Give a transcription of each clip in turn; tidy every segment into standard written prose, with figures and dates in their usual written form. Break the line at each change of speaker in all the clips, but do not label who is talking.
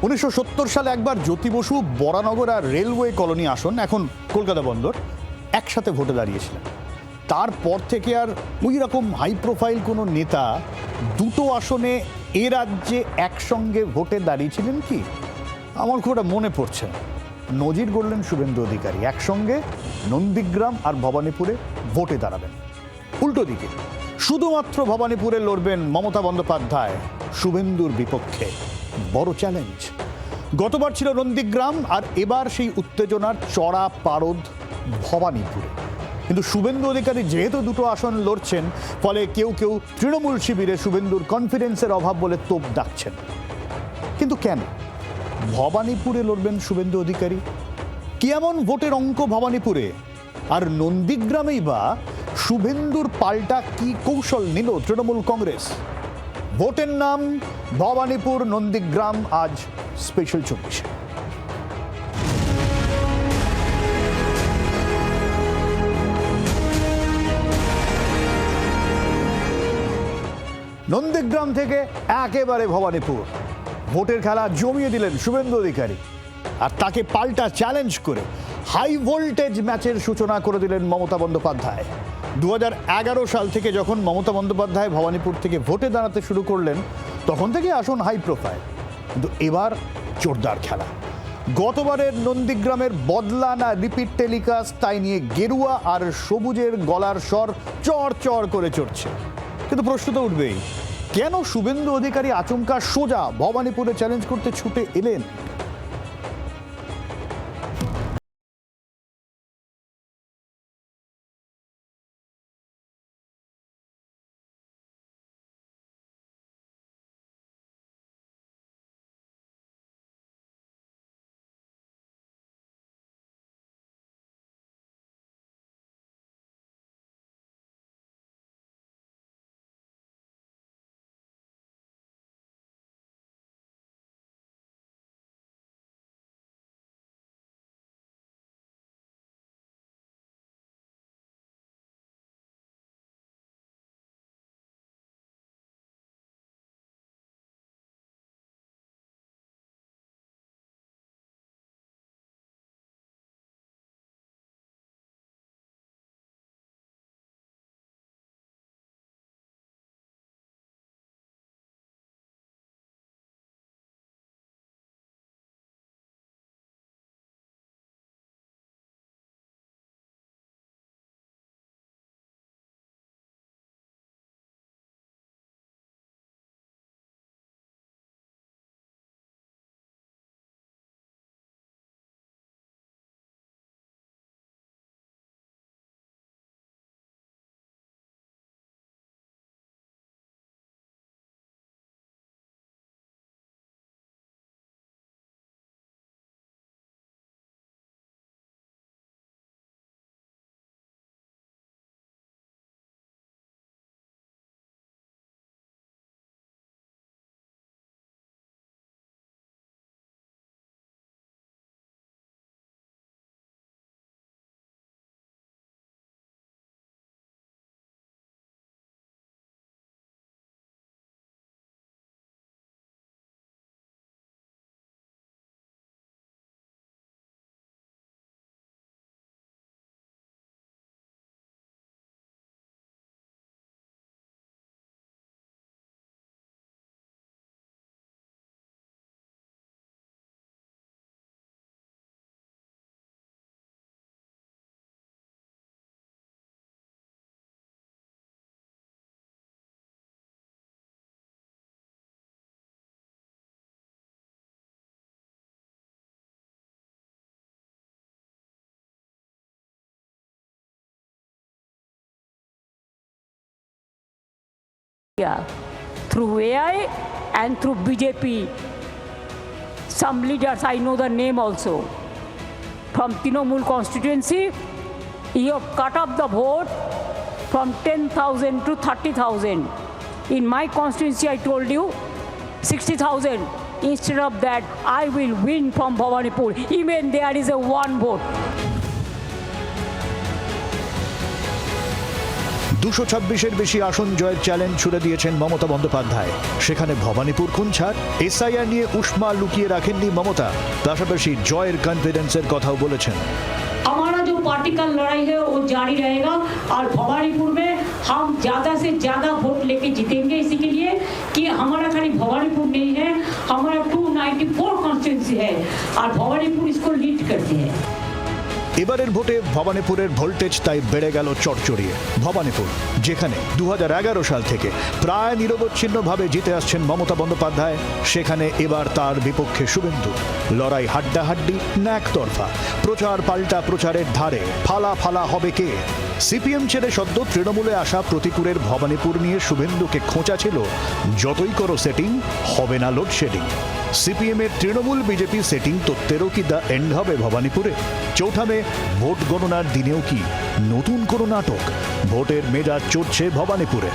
1970 সালে একবার জ্যোতি বসু বরানগর আর railway colony আসন, এখন কলকাতা বন্দর, একসাথে ভোটে দাঁড়িয়েছিলেন। তারপর থেকে আর ওই রকম হাই প্রোফাইল কোনো নেতা দুটো আসনে এ রাজ্যে একসঙ্গে ভোটে দাঁড়িয়েছিলেন কি আমার খুব একটা মনে পড়ছে না। নজির গড়লেন শুভেন্দু অধিকারী, একসঙ্গে নন্দীগ্রাম আর ভবানীপুরে ভোটে দাঁড়াবেন। উল্টো দিকে শুধুমাত্র ভবানীপুরে লড়বেন মমতা বন্দ্যোপাধ্যায় শুভেন্দুর বিপক্ষে। বড় চ্যালেঞ্জ। গতবার ছিল নন্দীগ্রাম, আর এবার সেই উত্তেজনার চড়া পারদ ভবানীপুরে। কিন্তু শুভেন্দু অধিকারী যেহেতু দুটো আসন লড়ছেন, ফলে কেউ কেউ তৃণমূল শিবিরে শুভেন্দুর কনফিডেন্সের অভাব বলে তোপ ডাকছেন। কিন্তু কেন ভবানীপুরে লড়বেন শুভেন্দু অধিকারী? কি এমন ভোটের অঙ্ক ভবানীপুরে? আর নন্দীগ্রামেই বা শুভেন্দুর পাল্টা কি কৌশল নিল তৃণমূল কংগ্রেস? ভোটের নাম ভবানীপুর নন্দীগ্রাম, আজ স্পেশাল 24। নন্দীগ্রাম থেকে একেবারে ভবানীপুর, ভোটের খেলা জমিয়ে দিলেন শুভেন্দু অধিকারী। আর তাকে পাল্টা চ্যালেঞ্জ করে হাই ভোল্টেজ ম্যাচের সূচনা করে দিলেন মমতা বন্দ্যোপাধ্যায়। 2011 সাল থেকে যখন মমতা বন্দ্যোপাধ্যায় ভবানীপুর থেকে ভোটে দাঁড়াতে শুরু করলেন, তখন থেকে আসন হাই প্রোফাইল। কিন্তু এবার জোরদার খেলা। গতবারের নন্দীগ্রামের বদলা না রিপিট টেলিকাস্ট, তাই নিয়ে গেরুয়া আর সবুজের গলার স্বর চড় চড় করে চড়ছে। কিন্তু প্রশ্ন তো উঠবেই, কেন শুভেন্দু অধিকারী আচমকা সোজা ভবানীপুরে চ্যালেঞ্জ করতে ছুটে এলেন?
Through AI and through BJP, some leaders, I know the name also, from Trinamool constituency, you have cut up the vote from 10,000 to 30,000. In my constituency, I told you, 60,000. Instead of that, I will win from Bhawanipur, even there is a one vote.
226-এর বেশি আসন জয়ের challenge ছুড়ে দিয়েছেন মমতা বন্দ্যোপাধ্যায়। সেখানে ভবানীপুর কোন ছাড়? SIR নিয়ে উষ্মা লুকিয়ে রাখেননি মমতা, পাশাপাশি জয়ের কনফিডেন্সের কথাও বলেছেন।
हमारा जो पार्टी का लड़ाई है वो जारी रहेगा और भवानीपुर में हम ज़्यादा से ज़्यादा वोट लेके जीतेंगे, इसी के लिए कि हमारा खाली भवानीपुर नहीं है, हमारा 294 कॉन्स्टिट्यूंसी है और भवानीपुर इसको लीड करते हैं।
এবারের ভোটে ভবানীপুরের ভোল্টেজ তাই বেড়ে গেল চড়চড়িয়ে। ভবানীপুর, যেখানে 2011 সাল থেকে প্রায় নিরবচ্ছিন্নভাবে জিতে আসছেন মমতা বন্দ্যোপাধ্যায়, সেখানে এবার তার বিপক্ষে শুভেন্দু। লড়াই হাড্ডাহাড্ডি না একতরফা, প্রচার পাল্টা প্রচারের ধারে ফালা ফালা হবে কে? সিপিএম ছেড়ে সদ্য তৃণমূলে আসা প্রতিকূলের ভবানীপুর নিয়ে শুভেন্দুকে খোঁচা ছিল, যতই করো সেটিং হবে না লোডশেডিং। সিপিএম এর তৃণমূল বিজেপি সেটিং তত্ত্বেরও কি দ্য এন্ড হবে ভবানীপুরে? চৌঠা মে ভোট গণনার দিনেও কি নতুন কোনো নাটক? ভোটের মেজাজ চড়ছে ভবানীপুরে।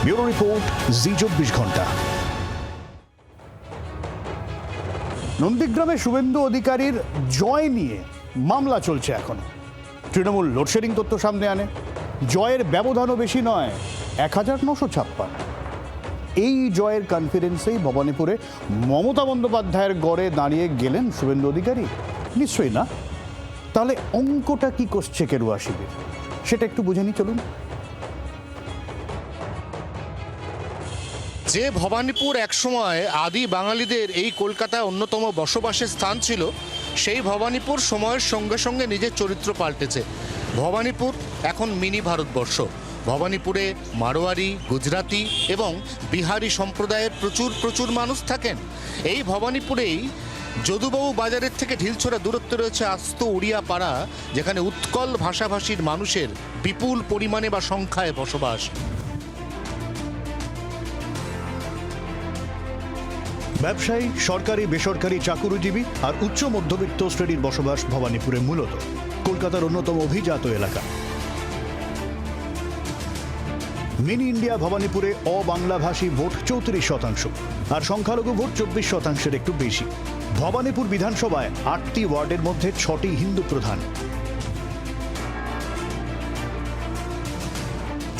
ব্যুরো রিপোর্ট, জি24 ঘন্টা। নন্দীগ্রামে শুভেন্দু অধিকারীর জয় নিয়ে মামলা চলছে এখন। তৃণমূল লোডশেডিং তথ্য সামনে আনে, জয়ের ব্যবধানও বেশি নয়, 1956। এই জয়ের কনফিডেন্সেই ভবানীপুরে মমতা বন্দ্যোপাধ্যায়ের গড়ে দাঁড়িয়ে গেলেন শুভেন্দু অধিকারী? নিশ্চয়ই না। তাহলে অঙ্কটা কি কষছে কেরুয়া শিবির, সেটা একটু বুঝে নি চলুন।
যে ভবানীপুর একসময় আদি বাঙালিদের এই কলকাতায় অন্যতম বসবাসের স্থান ছিল, সেই ভবানীপুর সময়ের সঙ্গে সঙ্গে নিজের চরিত্র পাল্টেছে। ভবানীপুর এখন মিনি ভারতবর্ষ। ভবানীপুরে মারোয়ারি, গুজরাটি এবং বিহারি সম্প্রদায়ের প্রচুর মানুষ থাকেন। এই ভবানীপুরেই যদুবাবু বাজারের থেকে ঢিলছোড়া দূরত্বে রয়েছে আস্ত উড়িয়া পাড়া, যেখানে উৎকল ভাষাভাষীর মানুষের বিপুল পরিমাণে বা সংখ্যায় বসবাস।
ব্যবসায়ী, সরকারি বেসরকারি চাকুরিজীবী আর উচ্চ মধ্যবিত্ত শ্রেণীর বসবাস ভবানীপুরে মূলত। কলকাতার অন্যতম অভিজাত এলাকা। মিনি ইন্ডিয়া ভবানীপুরে অবাংলাভাষী ভোট 34% আর সংখ্যালঘু ভোট 24%-এর একটু বেশি। ভবানীপুর বিধানসভায় 8টি ওয়ার্ডের মধ্যে 6টি হিন্দু প্রধান।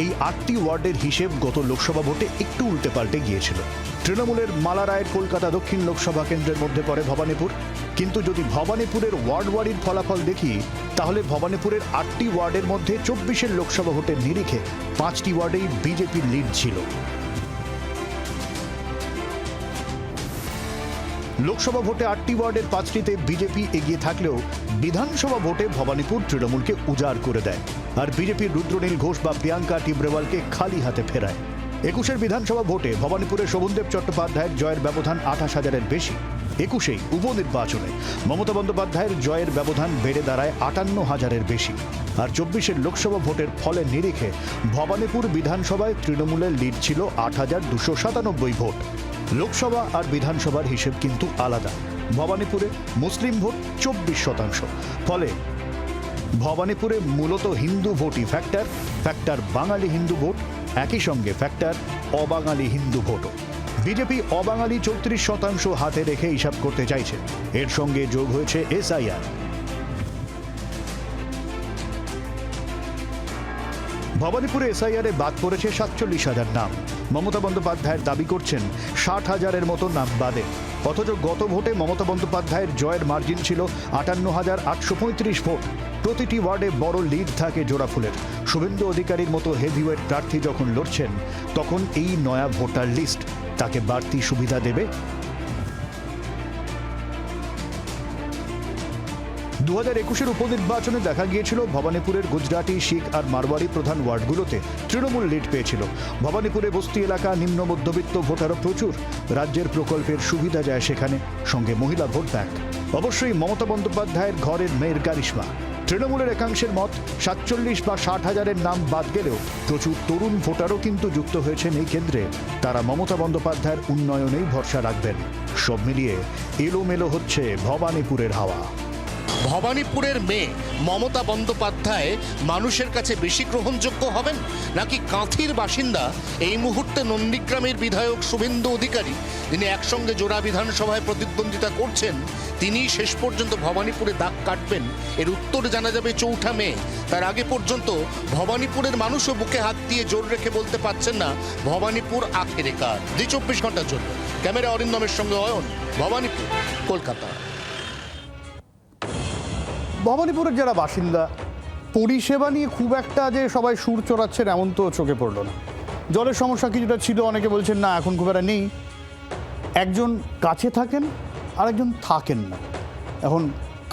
এই 8টি ওয়ার্ডের হিসেব গত লোকসভা ভোটে একটু উল্টে পাল্টে গিয়েছিল। তৃণমূলের মালা রায়ের কলকাতা দক্ষিণ লোকসভা কেন্দ্রের মধ্যে পড়ে ভবানীপুর। কিন্তু যদি ভবানীপুরের ওয়ার্ড ওয়ারির ফলাফল দেখি, তাহলে ভবানীপুরের 8টি ওয়ার্ডের মধ্যে 24-এর লোকসভা ভোটের নিরিখে 5টি ওয়ার্ডেই বিজেপির লিড ছিল। লোকসভা ভোটে 8টি ওয়ার্ডের 5টিতে বিজেপি এগিয়ে থাকলেও বিধানসভা ভোটে ভবানীপুর তৃণমূলকে উজাড় করে দেয় আর বিজেপির রুদ্রনীল ঘোষ বা প্রিয়াঙ্কা টিব্রেওয়ালকে খালি হাতে ফেরায়। 21-এর বিধানসভা ভোটে ভবানীপুরে শোভনদেব চট্টোপাধ্যায়ের জয়ের ব্যবধান 28,000-এর বেশি। 21-এই উপনির্বাচনে মমতা বন্দ্যোপাধ্যায়ের জয়ের ব্যবধান বেড়ে দাঁড়ায় 58,000-এর বেশি। আর 24-এর লোকসভা ভোটের ফলের নিরিখে ভবানীপুর বিধানসভায় তৃণমূলের লিড ছিল 8,297 ভোট। লোকসভা আর বিধানসভার হিসেব কিন্তু আলাদা। ভবানীপুরে মুসলিম ভোট 24%। ফলে ভবানীপুরে মূলত হিন্দু ভোটই ফ্যাক্টর বাঙালি হিন্দু ভোট, একই সঙ্গে ফ্যাক্টর অবাঙালি হিন্দু ভোটও। বিজেপি অবাঙালি 34% হাতে রেখে হিসাব করতে চাইছে। এর সঙ্গে যোগ হয়েছে এসআইআর। ভবানীপুরে এসআইআরে বাদ পড়েছে 47,000 নাম। মমতা বন্দ্যোপাধ্যায়ের দাবি করছেন 60,000-এর মতো নাম বাদে। অথচ গত ভোটে মমতা বন্দ্যোপাধ্যায়ের জয়ের মার্জিন ছিল 58,835 ভোট। প্রতিটি ওয়ার্ডে বড় লিড থাকে জোড়াফুলের। শুভেন্দু অধিকারীর মতো হেভিওয়েট প্রার্থী যখন লড়ছেন, তখন এই নয়া ভোটার লিস্ট তাকে বাড়তি সুবিধা দেবে। 2021-এর উপনির্বাচনে দেখা গিয়েছিল ভবানীপুরের গুজরাটি, শিখ আর মারওয়ারি প্রধান ওয়ার্ডগুলোতে তৃণমূল লিড পেয়েছিল। ভবানীপুরে বস্তি এলাকা, নিম্ন মধ্যবিত্ত ভোটারও প্রচুর। রাজ্যের প্রকল্পের সুবিধা যায় সেখানে, সঙ্গে মহিলা ভোট ব্যাংক। অবশ্যই মমতা বন্দ্যোপাধ্যায়ের ঘরের মেয়ের কারিশমা। তৃণমূলের একাংশের মত 47 বা 60,000-এর নাম বাদ গেলেও প্রচুর তরুণ ভোটারও কিন্তু যুক্ত হয়েছেন এই কেন্দ্রে। তারা মমতা বন্দ্যোপাধ্যায়ের উন্নয়নেই ভরসা রাখবেন। সব মিলিয়ে এলোমেলো হচ্ছে ভবানীপুরের হাওয়া।
ভবানীপুরের মেয়ে মমতা বন্দ্যোপাধ্যায় মানুষের কাছে বেশি গ্রহণযোগ্য হবেন, নাকি কাঁথির বাসিন্দা এই মুহূর্তে নন্দীগ্রামের বিধায়ক শুভেন্দু অধিকারী, যিনি একসঙ্গে জোড়া বিধানসভায় প্রতিদ্বন্দ্বিতা করছেন, তিনি শেষ পর্যন্ত ভবানীপুরে দাগ কাটবেন? এর উত্তর জানা যাবে 4 মে। তার আগে পর্যন্ত ভবানীপুরের মানুষও বুকে হাত দিয়ে জোর রেখে বলতে পারছেন না ভবানীপুর আখেরে কার। 24 ঘন্টার জন্য ক্যামেরা অরিন্দমের সঙ্গে অয়ন, ভবানীপুর, কলকাতা।
ভবানীপুরের যারা বাসিন্দা, পরিষেবা নিয়ে খুব একটা যে সবাই সুর চড়াচ্ছেন এমন তো চোখে পড়লো না। জলের সমস্যা কিছুটা ছিল, অনেকে বলছেন না এখন খুব একটা নেই। একজন কাছে থাকেন আর একজন থাকেন না। এখন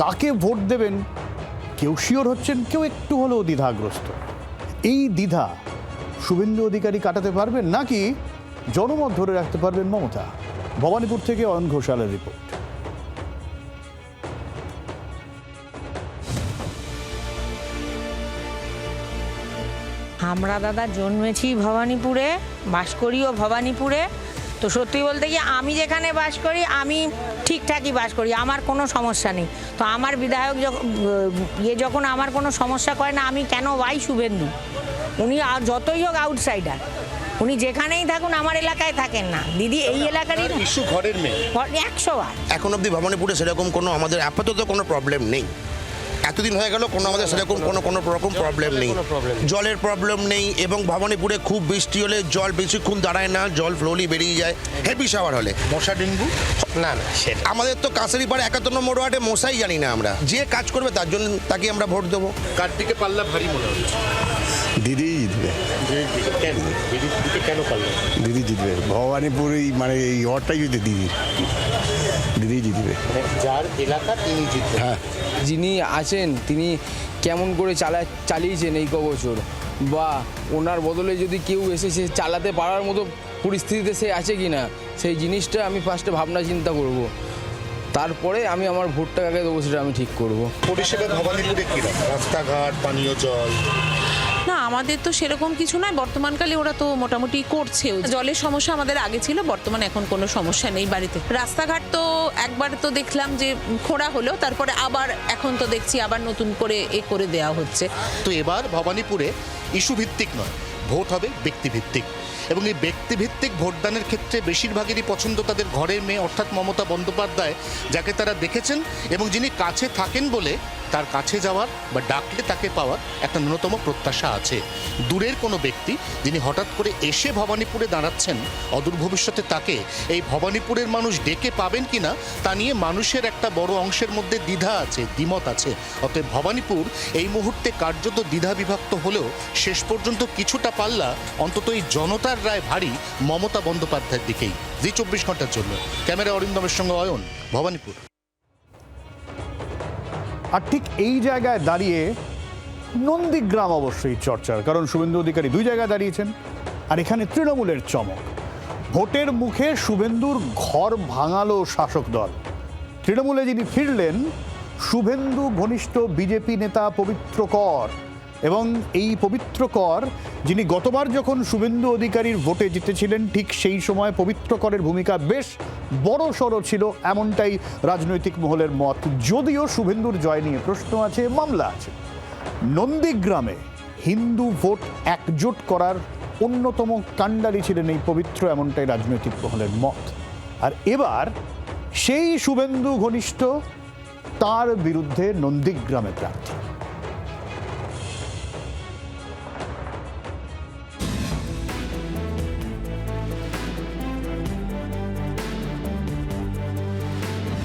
কাকে ভোট দেবেন কেউ শিওর হচ্ছেন, কেউ একটু হলেও দ্বিধাগ্রস্ত। এই দ্বিধা শুভেন্দু অধিকারী কাটাতে পারবেন, নাকি জনমত ধরে রাখতে পারবেন মমতা? ভবানীপুর থেকে অয়ন ঘোষালের রিপোর্ট।
আমরা দাদা জন্মেছি ভবানীপুরে, বাস করিও ভবানীপুরে। তো সত্যি বলতে কি আমি যেখানে বাস করি আমি ঠিকঠাকই বাস করি, আমার কোনো সমস্যা নেই। তো আমার বিধায়ক যখন আমার কোনো সমস্যা করে না, আমি কেন ভাই শুভেন্দু? উনি যতই হোক আউটসাইডার, উনি যেখানেই থাকুন আমার এলাকায় থাকেন না। দিদি এই এলাকারই
ইস্যু ঘরের মেয়ে
100 বার।
এখন অবধি ভবানীপুরে সেরকম কোনো আমাদের আপাতত কোনো প্রবলেম নেই। এতদিন হয়ে গেল কোনো আমাদের সেরকম কোনো রকম প্রবলেম নেই, জলের প্রবলেম নেই। এবং ভবানীপুরে খুব বৃষ্টি হলে জল বেশিক্ষণ দাঁড়ায় না, জল ফ্লোলি বেরিয়ে যায়। হেভি শাওয়ার হলে
মশা ডেঙ্গু
না সেটা আমাদের তো কাছারিপাড়া 71 নম্বর ওয়ার্ডে মশাই জানি না আমরা। যে কাজ করবে তার জন্য তাকে আমরা ভোট দেবো।
কার দিকে পাল্লা ভারী মনে হচ্ছে?
দিদি জিতবে।
কেন পাল্লা?
দিদি জিতবে ভবানীপুরেই, মানে এই ওয়ার্ডটাই যদি দিদি জিতবে।
যার এলাকা তিনি জিতবেন।
হ্যাঁ,
যিনি আছেন তিনি কেমন করে চালিয়েছেন এই বছর, বা ওনার বদলে যদি কেউ এসে সে চালাতে পারার মতো পরিস্থিতিতে সে আছে কি না, সেই জিনিসটা আমি ফার্স্টে ভাবনা চিন্তা করব। তারপরে আমি আমার ভোটটা কাকে দেবো সেটা আমি ঠিক করব।
পরিষেবা ভবানীপুরে কিরকম? রাস্তাঘাট, পানীয় জল?
না, আমাদের তো সেরকম কিছু নয়। বর্তমানকালে ওরা তো মোটামুটি করছেও। জলের সমস্যা আমাদের আগে ছিল, বর্তমানে এখন কোনো সমস্যা নেই বাড়িতে। রাস্তাঘাট তো একবার তো দেখলাম যে খোঁড়া হলো, তারপরে আবার এখন তো দেখছি আবার নতুন করে করে দেওয়া হচ্ছে।
তো এবার ভবানীপুরে ইস্যু ভিত্তিক নয়, ভোট হবে ব্যক্তিভিত্তিক। এবং এই ব্যক্তিভিত্তিক ভোটদানের ক্ষেত্রে বেশিরভাগেরই পছন্দ তাদের ঘরের মেয়ে, অর্থাৎ মমতা বন্দ্যোপাধ্যায়, যাকে তারা দেখেছেন এবং যিনি কাছে থাকেন বলে তার কাছে যাওয়ার বা ডাকলে তাকে পাওয়ার একটা ন্যূনতম প্রত্যাশা আছে। দূরের কোনো ব্যক্তি যিনি হঠাৎ করে এসে ভবানীপুরে দাঁড়াচ্ছেন, অদূর ভবিষ্যতে তাকে এই ভবানীপুরের মানুষ ডেকে পাবেন কিনা তা নিয়ে মানুষের একটা বড় অংশের মধ্যে দ্বিধা আছে, দ্বিমত আছে। অতএব ভবানীপুর এই মুহূর্তে কার্যত দ্বিধা বিভক্ত হলেও শেষ পর্যন্ত কিছুটা পাল্লা অন্তত এই জনতার রায় ভারী মমতা বন্দ্যোপাধ্যায়ের দিকেই। 24 ঘন্টার জন্য ক্যামেরা অরিন্দমের সঙ্গে অয়ন, ভবানীপুর।
আর ঠিক এই জায়গায় দাঁড়িয়ে নন্দীগ্রাম অবশ্যই চর্চার, কারণ শুভেন্দু অধিকারী 2 জায়গায় দাঁড়িয়েছেন। আর এখানে তৃণমূলের চমক, ভোটের মুখে শুভেন্দুর ঘর ভাঙালো শাসক দল। তৃণমূলে যিনি ফিরলেন শুভেন্দু ঘনিষ্ঠ বিজেপি নেতা পবিত্র কর। এবং এই পবিত্র কর, যিনি গতবার যখন শুভেন্দু অধিকারীর ভোটে জিতেছিলেন, ঠিক সেই সময় পবিত্র করের ভূমিকা বেশ বড় সড়ো ছিল, এমনটাই রাজনৈতিক মহলের মত। যদিও শুভেন্দুর জয় নিয়ে প্রশ্ন আছে, মামলা আছে। নন্দীগ্রামে হিন্দু ভোট একজোট করার অন্যতম কাণ্ডারি ছিলেন এই পবিত্র, এমনটাই রাজনৈতিক মহলের মত। আর এবার সেই শুভেন্দু ঘনিষ্ঠ, তার বিরুদ্ধে নন্দীগ্রামে প্রার্থী।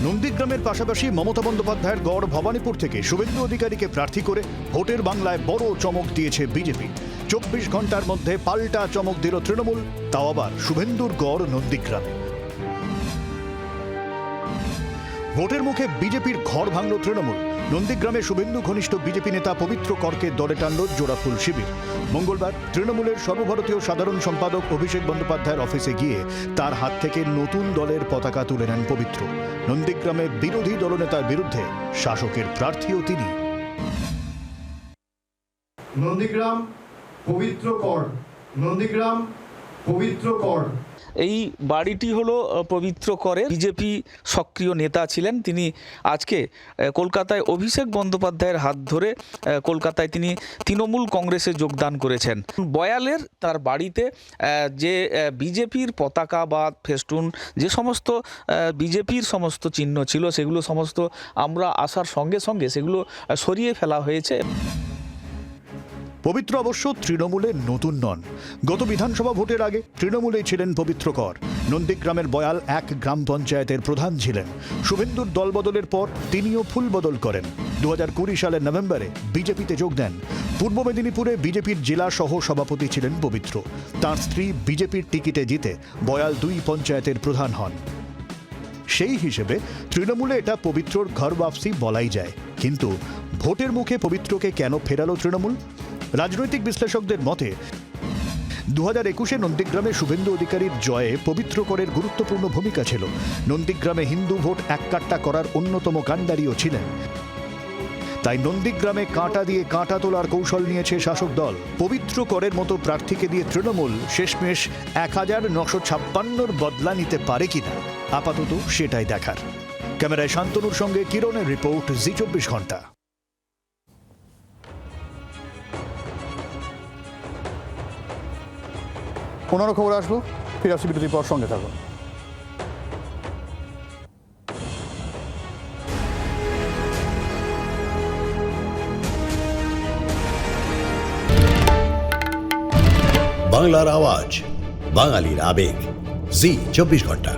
নন্দীগ্রামের পাশাপাশি মমতা বন্দ্যোপাধ্যায়ের গড় ভবানীপুর থেকে শুভেন্দু অধিকারীকে প্রার্থী করে ভোটের বাংলায় বড় চমক দিয়েছে বিজেপি। 24 ঘন্টার মধ্যে পাল্টা চমক দিল তৃণমূল, তাও আবার শুভেন্দুর গড় নন্দীগ্রামে। ভোটের মুখে বিজেপির ঘর ভাঙল তৃণমূল। নন্দীগ্রামে শুভেন্দু ঘনিষ্ঠ বিজেপি নেতা পবিত্র করকে দলে টানল জোড়াফুল শিবির। মঙ্গলবার তৃণমূলের সর্বভারতীয় সাধারণ সম্পাদক অভিষেক বন্দ্যোপাধ্যায়ের অফিসে গিয়ে তার হাত থেকে নতুন দলের পতাকা তুলে নেন পবিত্র। নন্দীগ্রামে বিরোধী দলনেতার বিরুদ্ধে শাসকের প্রার্থীও তিনি।
নন্দীগ্রাম পবিত্র কর, নন্দীগ্রাম পবিত্র কর। এই বাড়িটি হলো পবিত্র করে বিজেপি সক্রিয় নেতা ছিলেন তিনি। আজকে কলকাতায় অভিষেক বন্দ্যোপাধ্যায়ের হাত ধরে কলকাতায় তিনি তৃণমূল কংগ্রেসে যোগদান করেছেন। বয়ালের তার বাড়িতে যে বিজেপির পতাকা বা ফেস্টুন যে সমস্ত বিজেপির সমস্ত চিহ্ন ছিল সেগুলো সমস্ত আমরা আসার সঙ্গে সঙ্গে সেগুলো সরিয়ে ফেলা হয়েছে।
পবিত্র অবশ্য তৃণমূলের নতুন নন। গত বিধানসভা ভোটের আগে তৃণমূলেই ছিলেন পবিত্র কর। নন্দীগ্রামের বয়াল 1 গ্রাম পঞ্চায়েতের প্রধান ছিলেন। শুভেন্দুর দলবদলের পর তিনিও ফুল বদল করেন। 2020 সালের নভেম্বরে বিজেপিতে যোগ দেন। পূর্ব মেদিনীপুরে বিজেপির জেলা সহ সভাপতি ছিলেন পবিত্র। তাঁর স্ত্রী বিজেপির টিকিটে জিতে বয়াল 2 পঞ্চায়েতের প্রধান হন। সেই হিসেবে তৃণমূলে এটা পবিত্রর ঘর ওয়াপসি বলাই যায়। কিন্তু ভোটের মুখে পবিত্রকে কেন ফেরালো তৃণমূল? রাজনৈতিক বিশ্লেষকদের মতে 2021-এ নন্দীগ্রামে শুভেন্দু অধিকারীর জয়ে পবিত্র করের গুরুত্বপূর্ণ ভূমিকা ছিল। নন্দীগ্রামে হিন্দু ভোট এককাট্টা করার অন্যতম কাণ্ডারিও ছিলেন। তাই নন্দীগ্রামে কাঁটা দিয়ে কাঁটা তোলার কৌশল নিয়েছে শাসক দল। পবিত্র করের মতো প্রার্থীকে দিয়ে তৃণমূল শেষমেশ 1956-র বদলা নিতে পারে কিনা আপাতত সেটাই দেখার। ক্যামেরায় শান্তনুর সঙ্গে কিরণের রিপোর্ট, জি 24 ঘন্টা। 15 খবর আসবো, ফিরে আসছি বিরতির পর, সঙ্গে থাকুন।
বাংলার আওয়াজ, বাঙালির আবেগ, জি 24 ঘন্টা।